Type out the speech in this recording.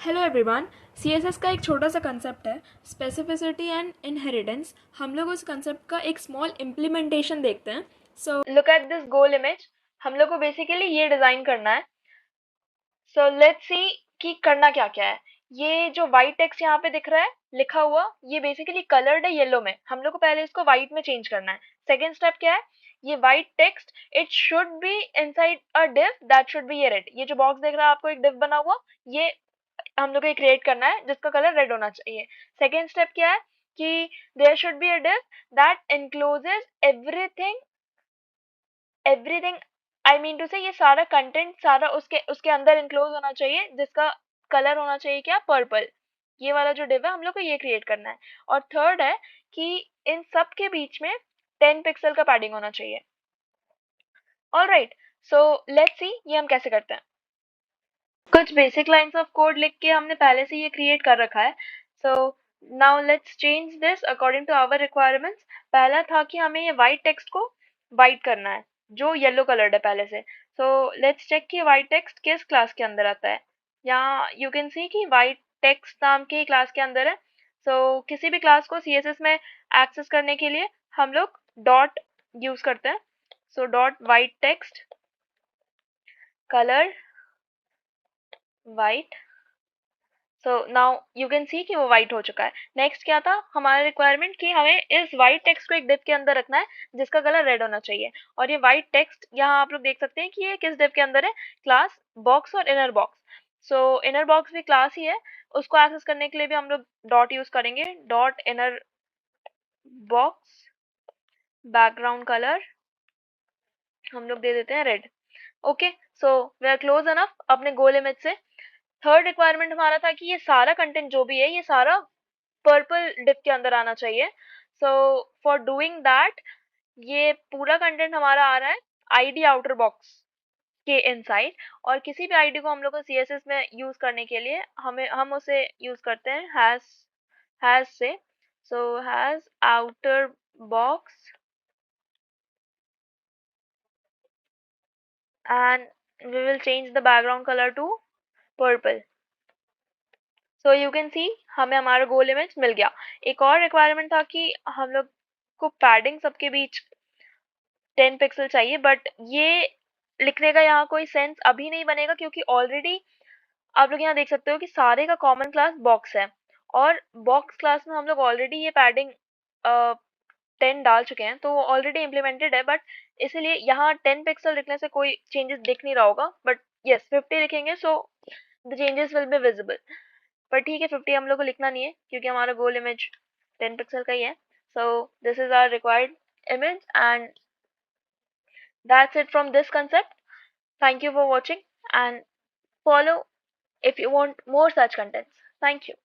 Hello everyone. CSS का एक छोटा सा कंसेप्ट है स्पेसिफिसिटी एंड इनहेरिटेंस। हम लोग उस कंसेप्ट का एक स्मॉल इम्प्लीमेंटेशन देखते हैं। So look at this goal image. हम लोग को बेसिकली ये डिज़ाइन करना है। सो लेट्स सी कि करना क्या क्या है। ये जो वाइट टेक्स्ट यहाँ पे दिख रहा है लिखा हुआ, ये बेसिकली कलर्ड है येलो में। हम लोग को पहले इसको वाइट में चेंज करना है। सेकेंड स्टेप क्या है, ये white text it should be inside a div that should be ये रेड। ये जो बॉक्स देख रहा है आपको एक डिव बना हुआ, ये हम लोग को क्रिएट करना है जिसका कलर रेड होना चाहिए। सेकेंड स्टेप क्या है कि there should be a div that encloses everything everything I mean to say ये सारा कंटेंट सारा उसके उसके अंदर इंक्लोज होना चाहिए, जिसका कलर होना चाहिए क्या, पर्पल। ये वाला जो डिव है हम लोग को ये क्रिएट करना है। और थर्ड है कि इन सब के बीच में 10 पिक्सल का पैडिंग होना चाहिए। ऑलराइट, सो लेट्स सी ये हम कैसे करते हैं। कुछ बेसिक लाइंस ऑफ कोड लिख के हमने पहले से ये क्रिएट कर रखा है। So now let's change this according to our requirements. पहला था कि हमें ये वाइट टेक्स्ट को वाइट करना है जो येलो कलर्ड है पहले से। सो लेट्स चेक कि वाइट टेक्स्ट किस क्लास के अंदर आता है। यहाँ यू कैन सी कि वाइट टेक्स्ट नाम की क्लास के अंदर है। किसी भी क्लास को सीएसएस में एक्सेस करने के लिए हम लोग डॉट यूज करते हैं। Dot white text colour white. Now you can सी कि वो वाइट हो चुका है। नेक्स्ट क्या था हमारा रिक्वायरमेंट कि हमें इस वाइट टेक्स्ट को एक डिव के अंदर रखना है जिसका कलर रेड होना चाहिए। और ये वाइट टेक्स्ट यहाँ आप लोग देख सकते हैं कि ये किस डिव के अंदर है, क्लास बॉक्स और इनर बॉक्स। इनर बॉक्स भी क्लास ही है, उसको एक्सेस करने के लिए भी हम लोग डॉट यूज करेंगे। Dot inner box background colour हम लोग दे देते हैं red. Okay, so we are close enough अपने गोल इमेज से। थर्ड रिक्वायरमेंट हमारा था कि ये सारा कंटेंट जो भी है ये सारा पर्पल डिप के अंदर आना चाहिए। फॉर डूइंग दैट ये पूरा कंटेंट हमारा आ रहा है आईडी आउटर बॉक्स के इनसाइड। और किसी भी आईडी को हम लोग को सीएसएस में यूज करने के लिए हम उसे यूज करते हैं हैज से। Hash outer box and we will change the background colour to purple. You can see हमें हमारा गोल इमेज मिल गया। एक और रिक्वायरमेंट था कि हम लोग को पैडिंग सबके बीच 10 पिक्सल चाहिए, बट ये लिखने का यहाँ कोई सेंस अभी नहीं बनेगा क्योंकि ऑलरेडी आप लोग यहाँ देख सकते हो कि सारे का कॉमन क्लास बॉक्स है। और बॉक्स क्लास में हम लोग ऑलरेडी ये पैडिंग 10 डाल चुके हैं, तो वो ऑलरेडी इम्प्लीमेंटेड है। बट इसीलिए यहाँ 10 पिक्सल लिखने से कोई चेंजेस दिख नहीं रहा होगा, बट यस 50 लिखेंगे so the changes will be visible. पर ठीक है 50 हम लोग को लिखना नहीं है क्योंकि हमारा गोल इमेज 10 पिक्सल का ही है। This is our required image and that's it from this concept. Thank you for watching and follow if you want more such contents. Thank you.